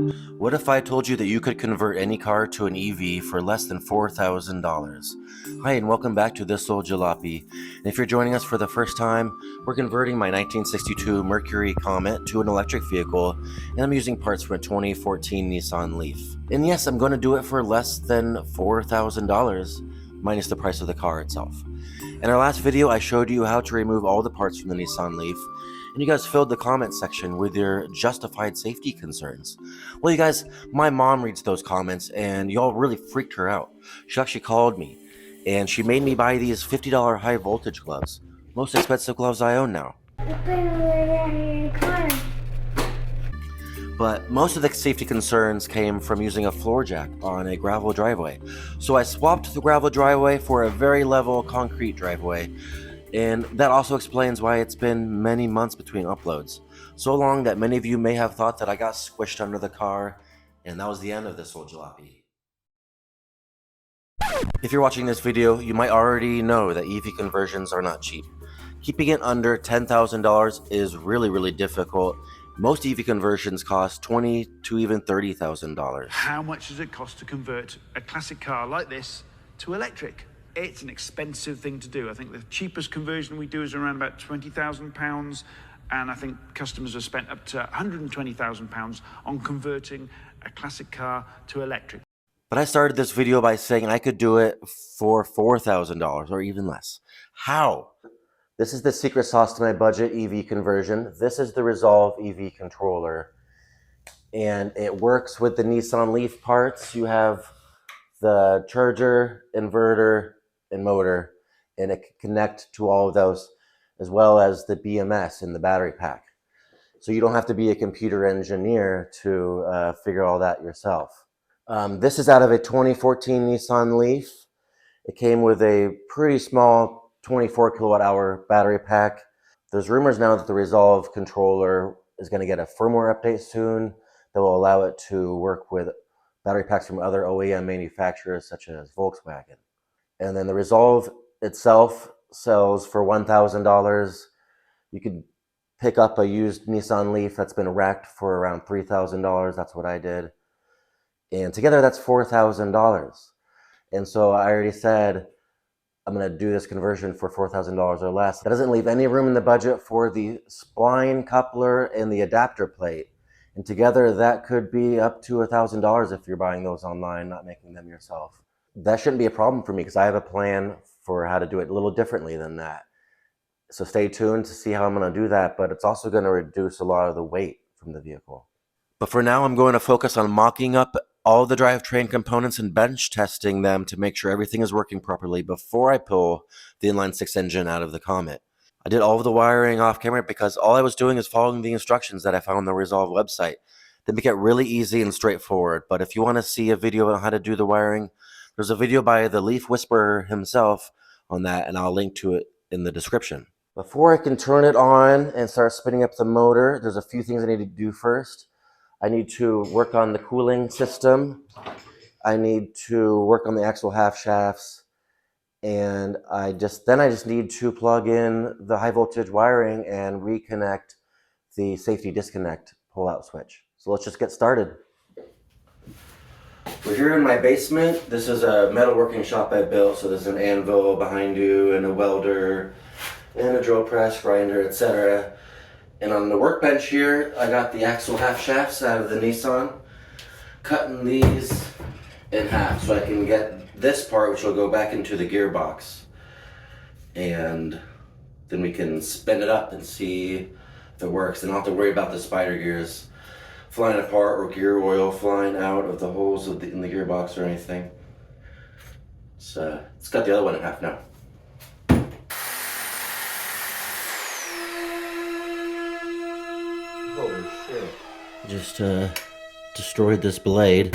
What if I told you that you could convert any car to an EV for less than $4,000? Hi, and welcome back to This Old Jalopy. And if you're joining us for the first time, we're converting my 1962 Mercury Comet to an electric vehicle, and I'm using parts from a 2014 Nissan Leaf. And yes, I'm going to do it for less than $4,000, minus the price of the car itself. In our last video, I showed you how to remove all the parts from the Nissan Leaf, and you guys filled the comment section with your justified safety concerns. Well, you guys, my mom reads those comments, and y'all really freaked her out. She actually called me, and she made me buy these $50 high voltage gloves. Most expensive gloves I own now. But most of the safety concerns came from using a floor jack on a gravel driveway. So I swapped the gravel driveway for a very level concrete driveway. And that also explains why it's been many months between uploads. So long that many of you may have thought that I got squished under the car, and that was the end of This Old Jalopy. If you're watching this video, you might already know that EV conversions are not cheap. Keeping it under $10,000 is really difficult. Most EV conversions cost $20,000 to even $30,000. How much does it cost to convert a classic car like this to electric? It's an expensive thing to do. I think the cheapest conversion we do is around about £20,000, and I think customers have spent up to £120,000 on converting a classic car to electric. But I started this video by saying I could do it for $4,000 or even less. How? This is the secret sauce to my budget EV conversion. This is the Resolve EV controller, and it works with the Nissan Leaf parts. You have the charger, inverter, and motor, and it can connect to all of those, as well as the BMS in the battery pack. So you don't have to be a computer engineer to figure all that yourself. This is out of a 2014 Nissan Leaf. It came with a pretty small 24 kilowatt hour battery pack. There's rumors now that the Resolve controller is going to get a firmware update soon that will allow it to work with battery packs from other OEM manufacturers such as Volkswagen. And then the Resolve itself sells for $1,000. You could pick up a used Nissan Leaf that's been racked for around $3,000. That's what I did. And together that's $4,000. And so I already said I'm going to do this conversion for $4,000 or less. That doesn't leave any room in the budget for the spline coupler and the adapter plate. And together that could be up to $1,000 if you're buying those online, not making them yourself. That shouldn't be a problem for me because I have a plan for how to do it a little differently than that. So stay tuned to see how I'm going to do that, but it's also going to reduce a lot of the weight from the vehicle. But for now, I'm going to focus on mocking up all the drivetrain components and bench testing them to make sure everything is working properly before I pull the inline-six engine out of the Comet. I did all of the wiring off camera because all I was doing is following the instructions that I found on the Resolve website. They make it really easy and straightforward, but if you want to see a video on how to do the wiring, there's a video by the Leaf Whisperer himself on that, and I'll link to it in the description. Before I can turn it on and start spinning up the motor, there's a few things I need to do first. I need to work on the cooling system. I need to work on the axle half shafts. And I just need to plug in the high voltage wiring and reconnect the safety disconnect pull-out switch. So let's just get started. We're here in my basement. This is a metalworking shop I built. So there's an anvil behind you and a welder and a drill press, grinder, etc. And on the workbench here, I got the axle half shafts out of the Nissan, cutting these in half so I can get this part, which will go back into the gearbox. And then we can spin it up and see if it works. And I don't have to worry about the spider gears flying apart or gear oil flying out of the holes in the gearbox or anything. So it's got the other one in half now. Holy shit. Just destroyed this blade.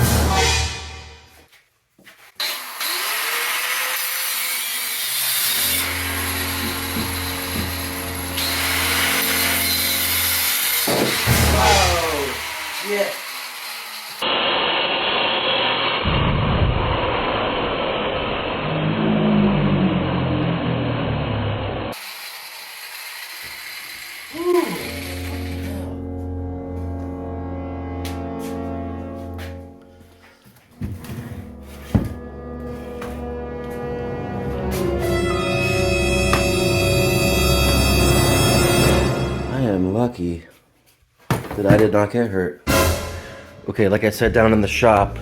Oh, shit. lucky that I did not get hurt. Okay, like I said down in the shop,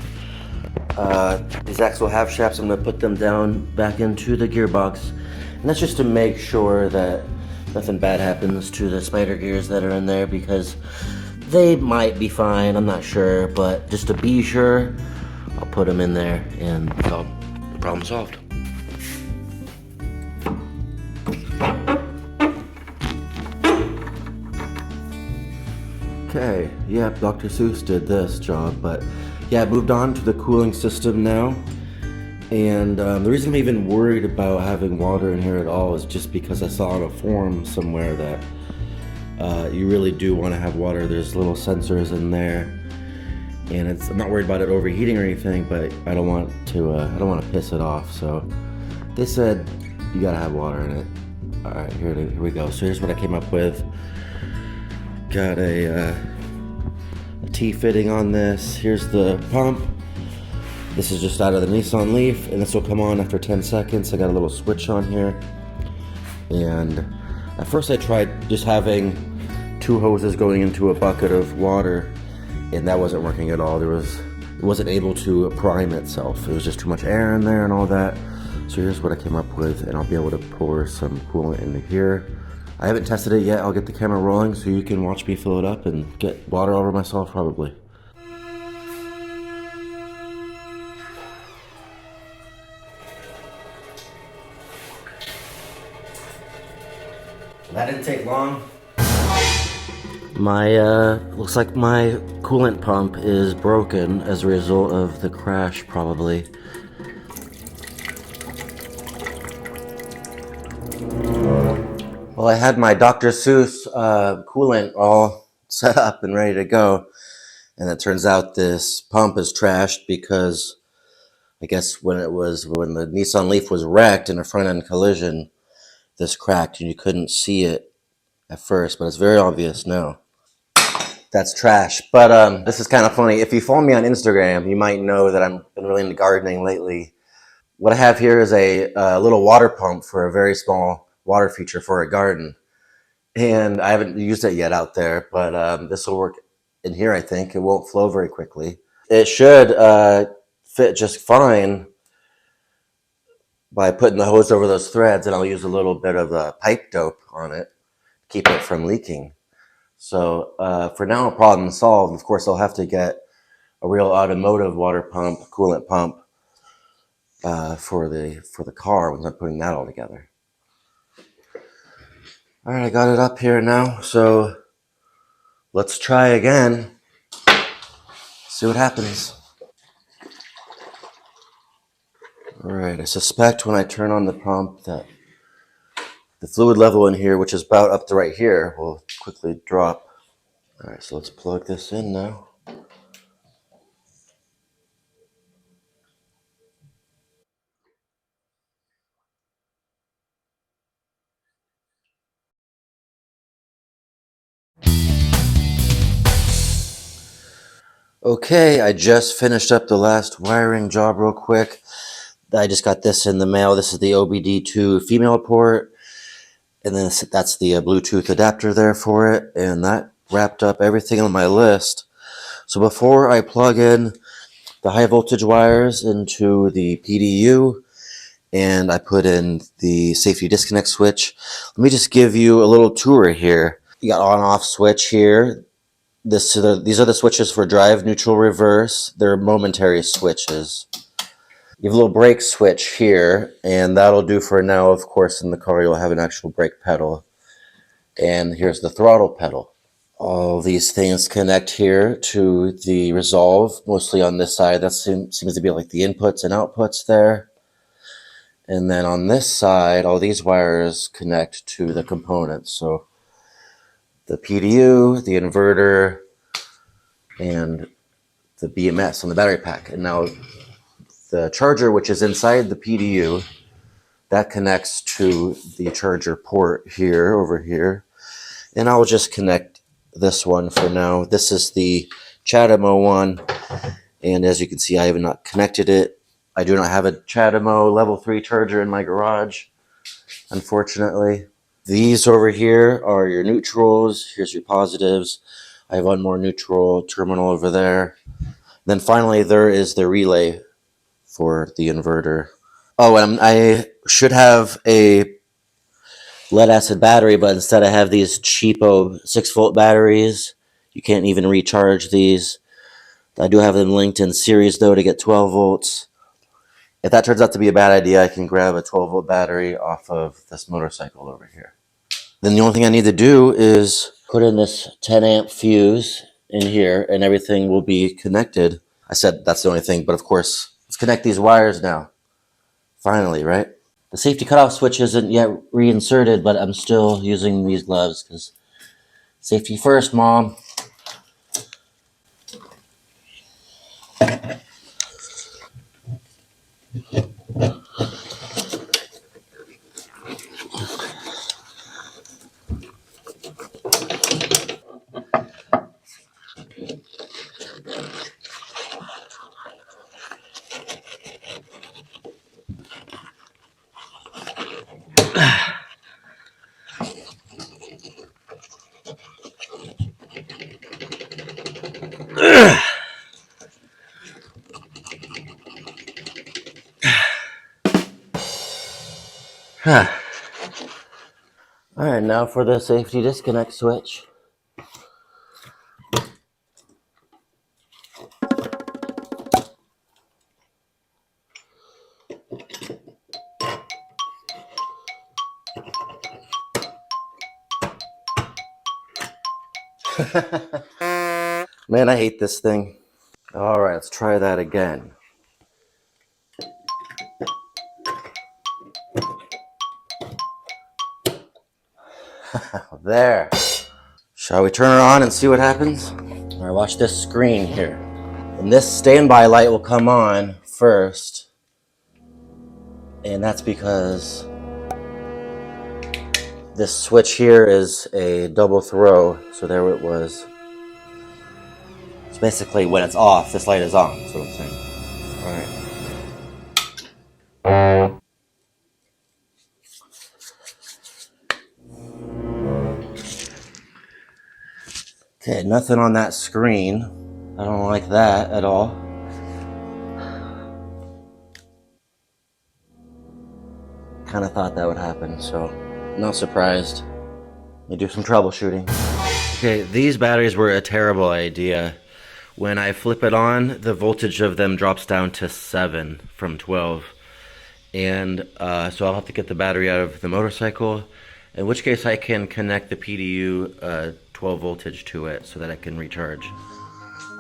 these axle half shafts, I'm gonna put them down back into the gearbox. And that's just to make sure that nothing bad happens to the spider gears that are in there, because they might be fine, I'm not sure, but just to be sure, I'll put them in there and so the problem solved. Okay, yeah, Dr. Seuss did this job, but yeah, I moved on to the cooling system now. And the reason I'm even worried about having water in here at all is just because I saw on a forum somewhere that you really do want to have water. There's little sensors in there, and I'm not worried about it overheating or anything, but I don't want to piss it off. So they said you gotta have water in it. All right, here we go. So here's what I came up with. Got a T-fitting on this. Here's the pump. This is just out of the Nissan Leaf, and this will come on after 10 seconds. I got a little switch on here. And at first I tried just having 2 hoses going into a bucket of water, and that wasn't working at all. It wasn't able to prime itself. It was just too much air in there and all that. So here's what I came up with, and I'll be able to pour some coolant into here. I haven't tested it yet. I'll get the camera rolling so you can watch me fill it up and get water over myself probably. That didn't take long. Looks like my coolant pump is broken as a result of the crash probably. Well, I had my Dr. Seuss coolant all set up and ready to go, and it turns out this pump is trashed because I guess when the Nissan Leaf was wrecked in a front-end collision, this cracked and you couldn't see it at first, but it's very obvious now. That's trash. But this is kind of funny. If you follow me on Instagram, you might know that I've been really into gardening lately. What I have here is a little water pump for a very small water feature for a garden. And I haven't used it yet out there, but this will work in here, I think. It won't flow very quickly. It should fit just fine by putting the hose over those threads, and I'll use a little bit of pipe dope on it, keep it from leaking. So for now, problem solved. Of course, I'll have to get a real automotive water pump, coolant pump for the car once I'm putting that all together. All right, I got it up here now, so let's try again. See what happens. All right, I suspect when I turn on the pump that the fluid level in here, which is about up to right here, will quickly drop. All right, so let's plug this in now. Okay, I just finished up the last wiring job real quick. I just got this in the mail. This is the OBD2 female port, and then that's the Bluetooth adapter there for it, and that wrapped up everything on my list. So before I plug in the high voltage wires into the PDU and I put in the safety disconnect switch, let me just give you a little tour here. You got on-off switch here. These are the switches for drive, neutral, reverse. They're momentary switches. You have a little brake switch here, and that'll do for now. Of course, in the car, you'll have an actual brake pedal. And here's the throttle pedal. All these things connect here to the resolve, mostly on this side. That seems to be like the inputs and outputs there. And then on this side, all these wires connect to the components. So the PDU, the inverter, and the BMS on the battery pack. And now the charger, which is inside the PDU, that connects to the charger port here, over here. And I'll just connect this one for now. This is the CHAdeMO one. And as you can see, I have not connected it. I do not have a CHAdeMO level 3 charger in my garage, unfortunately. These over here are your neutrals. Here's your positives. I have one more neutral terminal over there. Then finally, there is the relay for the inverter. Oh, and I should have a lead acid battery, but instead I have these cheapo 6-volt batteries. You can't even recharge these. I do have them linked in series though to get 12 volts. If that turns out to be a bad idea, I can grab a 12-volt battery off of this motorcycle over here. Then the only thing I need to do is put in this 10 amp fuse in here and everything will be connected. I said that's the only thing, but of course, let's connect these wires now. Finally, right? The safety cutoff switch isn't yet reinserted, but I'm still using these gloves because safety first, Mom. Alright, now for the safety disconnect switch. Man, I hate this thing. Alright, let's try that again. There. Shall we turn it on and see what happens? Alright, watch this screen here. And this standby light will come on first. And that's because this switch here is a double throw. So there it was. So basically when it's off, this light is on. That's what I'm saying. Alright. Okay, nothing on that screen. I don't like that at all. Kind of thought that would happen, so not surprised. Let me do some troubleshooting. Okay, these batteries were a terrible idea. When I flip it on, the voltage of them drops down to 7 from 12. And so I'll have to get the battery out of the motorcycle, in which case I can connect the PDU 12 voltage to it so that I can recharge.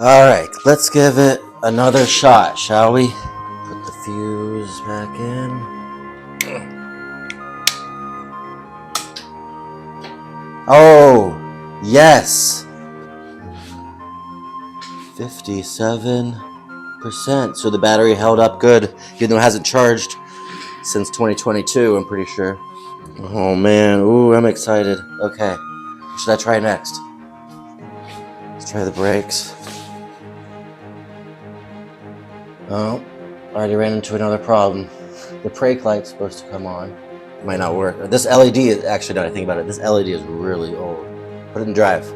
Alright, let's give it another shot, shall we? Put the fuse back in. Oh, yes! 57%. So the battery held up good, even though it hasn't charged since 2022, I'm pretty sure. Oh man, ooh, I'm excited. Okay, what should I try next? Let's try the brakes. Oh, already ran into another problem. The brake light's supposed to come on. It might not work. This LED is, actually, now that I think about it, this LED is really old. Put it in drive.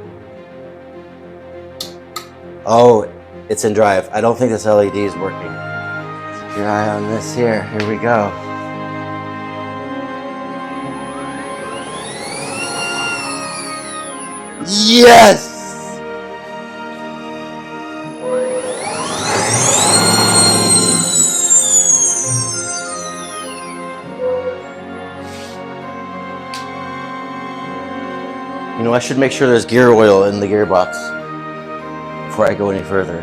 Oh, it's in drive. I don't think this LED is working. Keep your eye on this here. Here we go. Yes! You know, I should make sure there's gear oil in the gearbox before I go any further.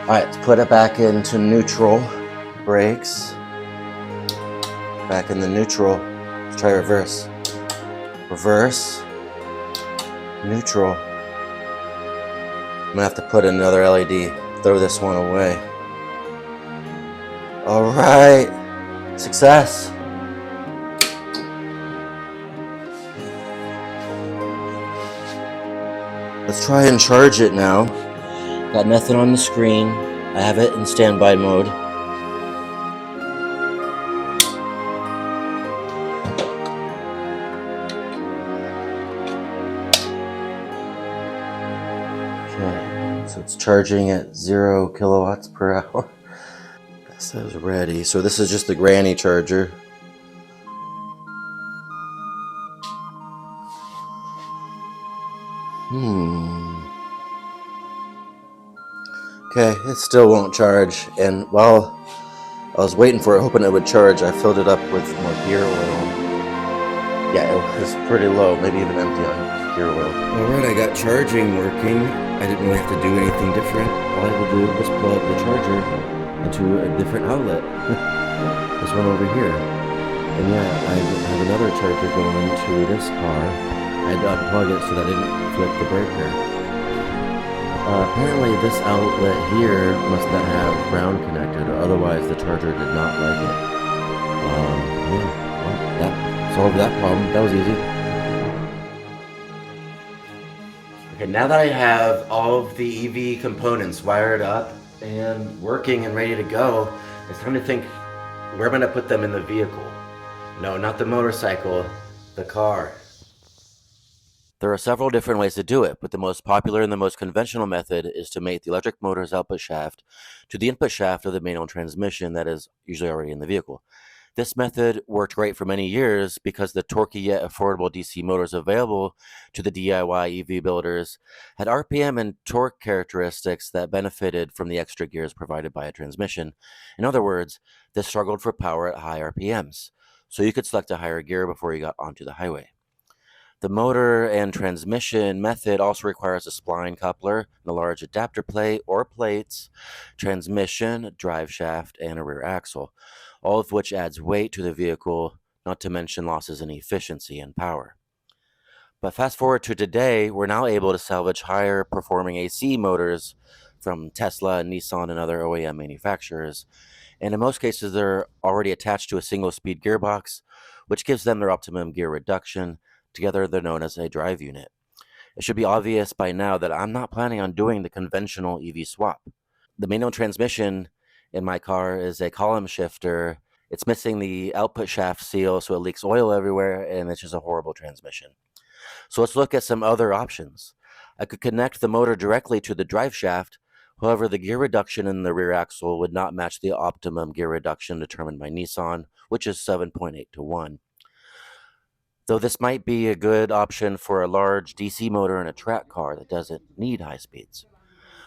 Alright, let's put it back into neutral. Brakes. Back in the neutral. Let's try reverse. Reverse. Neutral. I'm gonna have to put in another LED. Throw this one away. Alright. Success. Let's try and charge it now. Got nothing on the screen. I have it in standby mode. So it's charging at 0 kilowatts per hour. It says ready. So this is just the granny charger. Okay, it still won't charge. And while I was waiting for it, hoping it would charge, I filled it up with more gear oil. Yeah, it was pretty low, maybe even empty on gear oil. Alright, I got charging working. I didn't really have to do anything different. All I had to do was plug the charger into a different outlet. This one over here. And yeah, I have another charger going to this car. I had to unplug it so that I didn't flip the breaker. Apparently this outlet here must not have ground connected, or otherwise the charger did not like it. Yeah, well, that solved that problem. That was easy. Okay, now that I have all of the EV components wired up and working and ready to go, it's time to think, where am I going to put them in the vehicle? No, not the motorcycle, the car. There are several different ways to do it, but the most popular and the most conventional method is to mate the electric motor's output shaft to the input shaft of the manual transmission that is usually already in the vehicle. This method worked great for many years because the torquey yet affordable DC motors available to the DIY EV builders had RPM and torque characteristics that benefited from the extra gears provided by a transmission. In other words, this struggled for power at high RPMs, so you could select a higher gear before you got onto the highway. The motor and transmission method also requires a spline coupler, and a large adapter plate or plates, transmission, drive shaft, and a rear axle, all of which adds weight to the vehicle, not to mention losses in efficiency and power. But fast forward to today, we're now able to salvage higher performing AC motors from Tesla and Nissan and other OEM manufacturers, and in most cases they're already attached to a single speed gearbox, which gives them their optimum gear reduction. Together, they're known as a drive unit. It should be obvious by now that I'm not planning on doing the conventional EV swap. The manual transmission in my car is a column shifter. It's missing the output shaft seal, so it leaks oil everywhere, and it's just a horrible transmission. So let's look at some other options. I could connect the motor directly to the drive shaft. However, the gear reduction in the rear axle would not match the optimum gear reduction determined by Nissan, which is 7.8 to 1. Though this might be a good option for a large DC motor in a track car that doesn't need high speeds.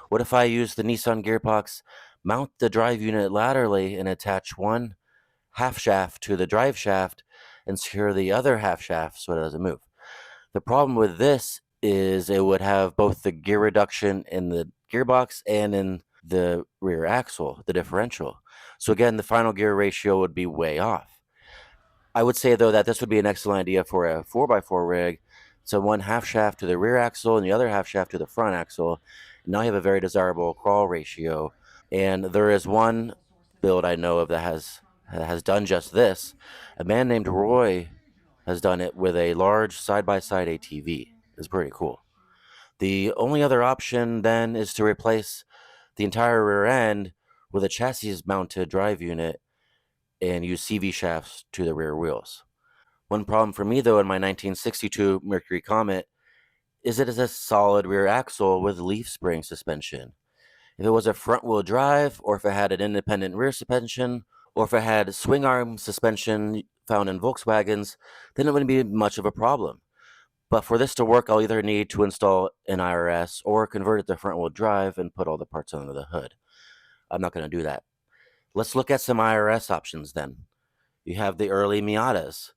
What if I use the Nissan gearbox, mount the drive unit laterally, and attach one half shaft to the drive shaft and secure the other half shaft so it doesn't move? The problem with this is it would have both the gear reduction in the gearbox and in the rear axle, the differential. So again, the final gear ratio would be way off. I would say, though, that this would be an excellent idea for a 4x4 rig. So one half shaft to the rear axle and the other half shaft to the front axle. Now you have a very desirable crawl ratio. And there is one build I know of that has done just this. A man named Roy has done it with a large side-by-side ATV. It's pretty cool. The only other option then is to replace the entire rear end with a chassis-mounted drive unit and use CV shafts to the rear wheels. One problem for me, though, in my 1962 Mercury Comet is it is a solid rear axle with leaf spring suspension. If it was a front-wheel drive, or if it had an independent rear suspension, or if it had swing arm suspension found in Volkswagens, then it wouldn't be much of a problem. But for this to work, I'll either need to install an IRS or convert it to front-wheel drive and put all the parts under the hood. I'm not going to do that. Let's look at some IRS options then. You have the early Miatas,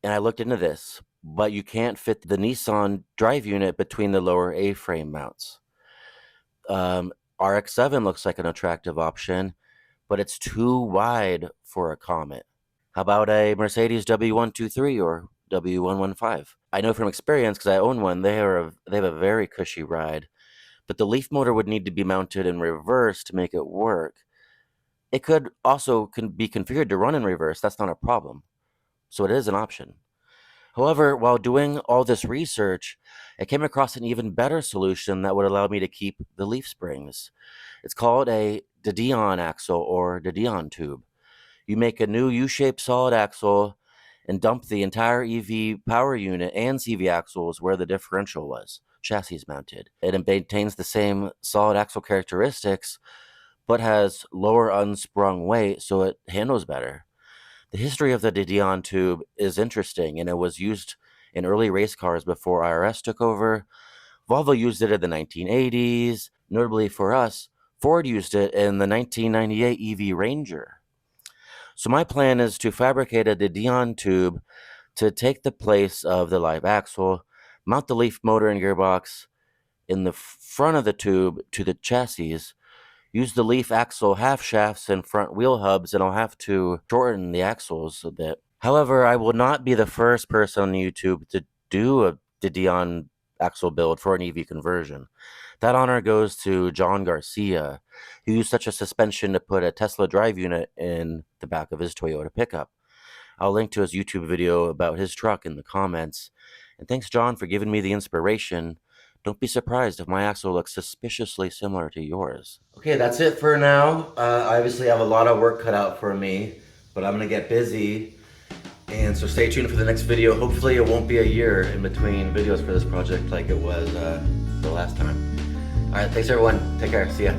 and I looked into this, but you can't fit the Nissan drive unit between the lower A-frame mounts. RX-7 looks like an attractive option, but it's too wide for a Comet. How about a Mercedes W123 or W115? I know from experience, because I own one, they have a very cushy ride, but the leaf motor would need to be mounted in reverse to make it work. It could also be configured to run in reverse. That's not a problem. So it is an option. However, while doing all this research, I came across an even better solution that would allow me to keep the leaf springs. It's called a De Dion axle or De Dion tube. You make a new U-shaped solid axle and dump the entire EV power unit and CV axles where the differential was. chassis mounted. It maintains the same solid axle characteristics, but has lower unsprung weight, so it handles better. The history of the De Dion tube is interesting, and it was used in early race cars before IRS took over. Volvo used it in the 1980s. Notably for us, Ford used it in the 1998 EV Ranger. So my plan is to fabricate a De Dion tube to take the place of the live axle, mount the Leaf motor and gearbox in the front of the tube to the chassis, use the Leaf axle half shafts and front wheel hubs, and I'll have to shorten the axles a bit. However, I will not be the first person on YouTube to do a De Dion axle build for an EV conversion. That honor goes to John Garcia, who used such a suspension to put a Tesla drive unit in the back of his Toyota pickup. I'll link to his YouTube video about his truck in the comments. And thanks, John, for giving me the inspiration. Don't be surprised if my axle looks suspiciously similar to yours. Okay, that's it for now. I obviously have a lot of work cut out for me, but I'm gonna get busy. And so stay tuned for the next video. Hopefully it won't be a year in between videos for this project like it was the last time. All right, thanks everyone. Take care, see ya.